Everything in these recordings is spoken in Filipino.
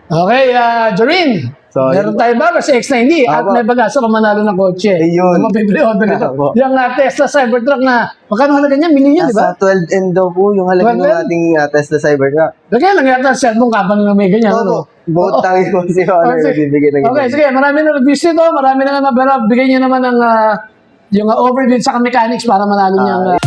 Okay, Jorin. So, Meron tayo ba? Kasi X90 at Apo. may bagasa ka manalo ng kotse. Ayun. Mapipili-order nito. Apo. Yung Tesla Cybertruck na, magkano halaga niya? Million, di ba? Nasa 12M daw po yung halaga ng 12M? ating Tesla Cybertruck. Lagyan lang yata sa cellphone company na may ganyan. Ano? Opo, both tangi po si Honor Okay. nagbibigay ng Okay, sige. Marami na reviews nito. Marami na nga, pero bigyan niyo naman ng yung overview sa mechanics para manalo niyang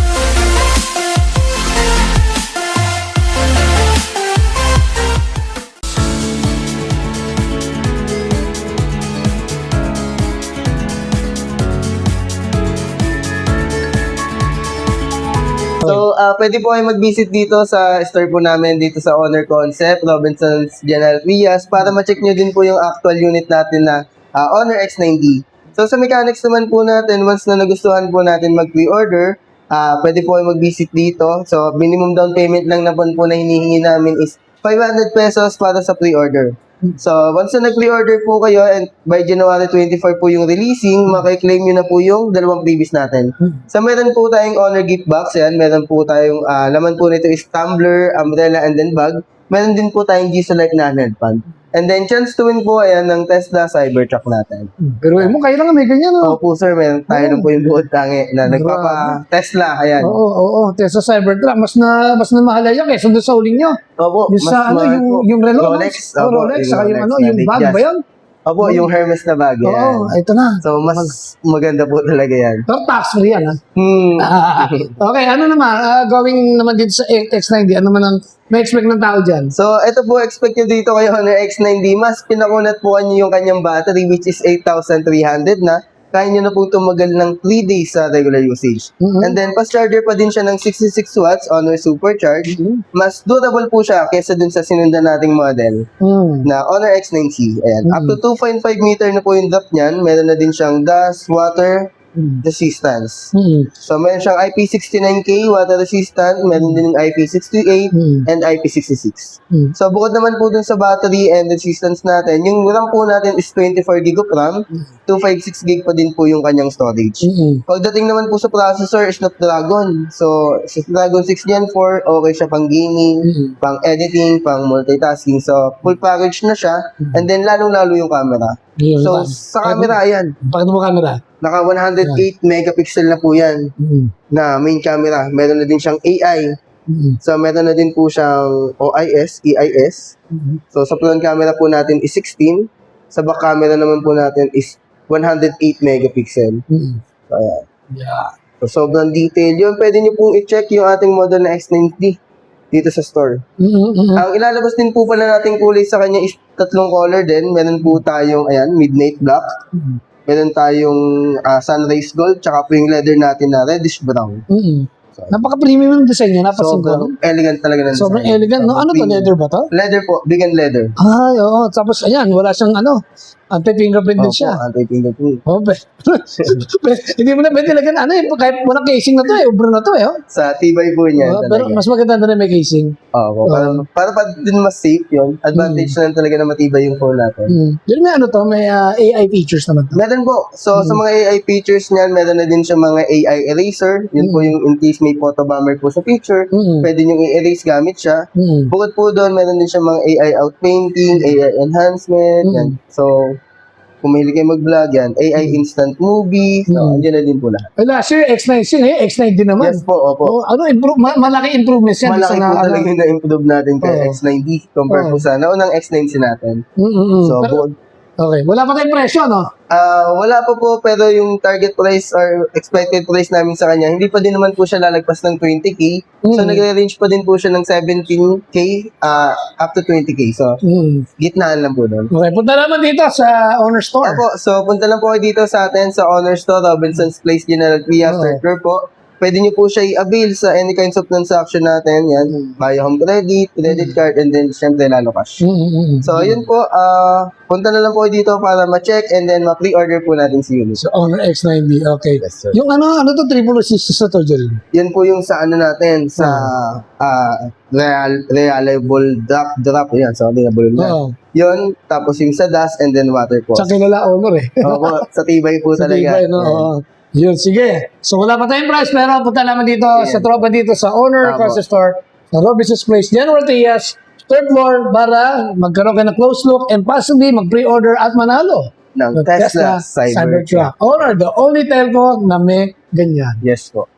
So, pwede po kayo mag-visit dito sa store po namin dito sa Honor Concept, Robinson's General Trias para ma-check nyo din po yung actual unit natin na Honor X90. So, sa mechanics naman po natin, once na nagustuhan po natin mag-pre-order, pwede po kayo mag-visit dito. So, minimum down payment lang na po na hinihingi namin is 500 pesos para sa pre-order. So, once na nag-pre-order po kayo and by January 24 po yung releasing, makiklaim nyo na po yung dalawang previous natin. So, meron po tayong Honor gift box. Yan. Meron po tayong, laman po nito is tumbler, umbrella, and then bag. Meron din po tayong G-Select na headband. And then, chance to win po, ayan, ng Tesla Cybertruck natin. pero mo, kailangan may ganyan, no? Opo, sir, meron tayo na po yung buod tangi na nagpapa-Tesla. Ayan. Oo. Tesla Cybertruck. Mas na mahal yan kaysa doon sa uling nyo. Opo, Yung sa mahal po. yung relo, Rolex. no? Opo, Rolex, saka yung Rolex yung na bag Datejust. ba yan? Opo, yung Hermes na bag. Yan. Oo, ito na. So, mas maganda po talaga yan. Pero tax free yan, ha? Hmm. Okay, ano naman, going naman dito sa X90, ano naman ang may expect ng tao dyan? So, ito po, expect nyo dito kayo Honor X90. Mas pinakunat po nyo yung kanyang battery, which is 8,300 na. Kaya nyo na po tumagal ng 3 days sa regular usage. And then, fast charger pa din siya ng 66 watts, Honor Supercharge. Mas durable po siya kesa dun sa sinundan nating model na Honor X90. Ayan. Up to 2.5 meter na po yung drop niyan. Meron na din siyang dust, water, resistance. So, meron siyang IP69K water resistant, meron din yung IP68 and IP66. So, bukod naman po dun sa battery and resistance natin, yung RAM po natin is 24 GB of RAM, 256 GB pa din po yung kanyang storage. Pagdating naman po sa processor, Snapdragon. So, Snapdragon 6 Gen 4, okay siya pang gaming, pang editing, pang multitasking. So, full package na siya. And then, lalong-lalo yung camera. So, sa camera, ayan. Pakita mo camera. Naka 108 megapixel na po yan na main camera. Meron na din siyang AI. So, meron na din po siyang OIS, EIS. So, sa front camera po natin is 16. Sa back camera naman po natin is 108 megapixel. So, ayan. Yeah. So, sobrang detail yun. Pwede nyo pong i-check yung ating model na X90 dito sa store. Ang ilalabas din po pala nating kulay sa kanya is tatlong color din. Meron po tayong, ayan, midnight black. Meron tayong sunrise gold, tsaka po yung leather natin na reddish brown. Napaka-premium yung design niya, napasin ko. Sobrang elegant talaga ng Sobrang design. elegant, no? Ano to, Premium. leather ba to? Leather po, big and leather. Ay, oo. Tapos, ayan, wala siyang anti-fingerprint din siya. Anti-fingerprint. Oh, hindi mo na pwede lagyan, kahit walang casing na to, ubro na to, Sa tibay po niya Pero talaga. mas maganda na rin may casing. Oo, para pa din mas safe yun. Advantage na lang talaga na matibay yung phone natin. Pero may may AI features naman to. Meron po. So, sa mga AI features niyan, meron na din siya mga AI eraser. Yun po yung in case may photo bomber po sa picture, pwede nyo i-erase gamit siya. Bukod po doon, meron din siya mga AI outpainting, AI enhancement. Yan. So, kung mahilig kayo mag-vlog yan, AI instant movie, so, andyan na din po lahat. Last year, X9 X9 din naman. Yes po, opo. Malaki improvements yan. Malaki po talaga yung na-improve natin kay X90 compare po sa naunang X90 natin. So, bukod. Okay, wala pa tayong presyo, no? Wala pa po, pero yung target price or expected price namin sa kanya, hindi pa din naman po siya lalagpas ng 20K. So, nagre-range pa din po siya ng 17K up to 20K. So, gitnaan lang po doon. Okay, punta naman dito sa Honor Store. Opo, so punta lang po kayo dito sa atin sa Honor Store, Robinson's Place, General Trias, third floor po. Pwede nyo po siya i-avail sa any kinds of transaction natin. Yan, via home credit, credit card, and then syempre lalo cash. So, yun po, punta na lang po kayo dito para ma-check and then ma-pre-order po natin si unit. So, Honor X90, okay. Yes, sir. Yung ano to, triple assist sa to, Jerry? Yan po yung sa ano natin, sa reliable drop. Yan, so reliable na. Yun, tapos yung sa dust and then water po. Sa kilala Honor Opo, sa tibay po sa talaga. tibay, no? Yun, sige. So, wala pa tayong price, pero punta naman dito sa tropa dito sa Honor Concept Store, sa Robinson's Place, General Trias, third floor para magkaroon kayo ng close look and possibly mag-pre-order at manalo ng ng Tesla Cybertruck. All are the only telco na may ganyan. Yes po.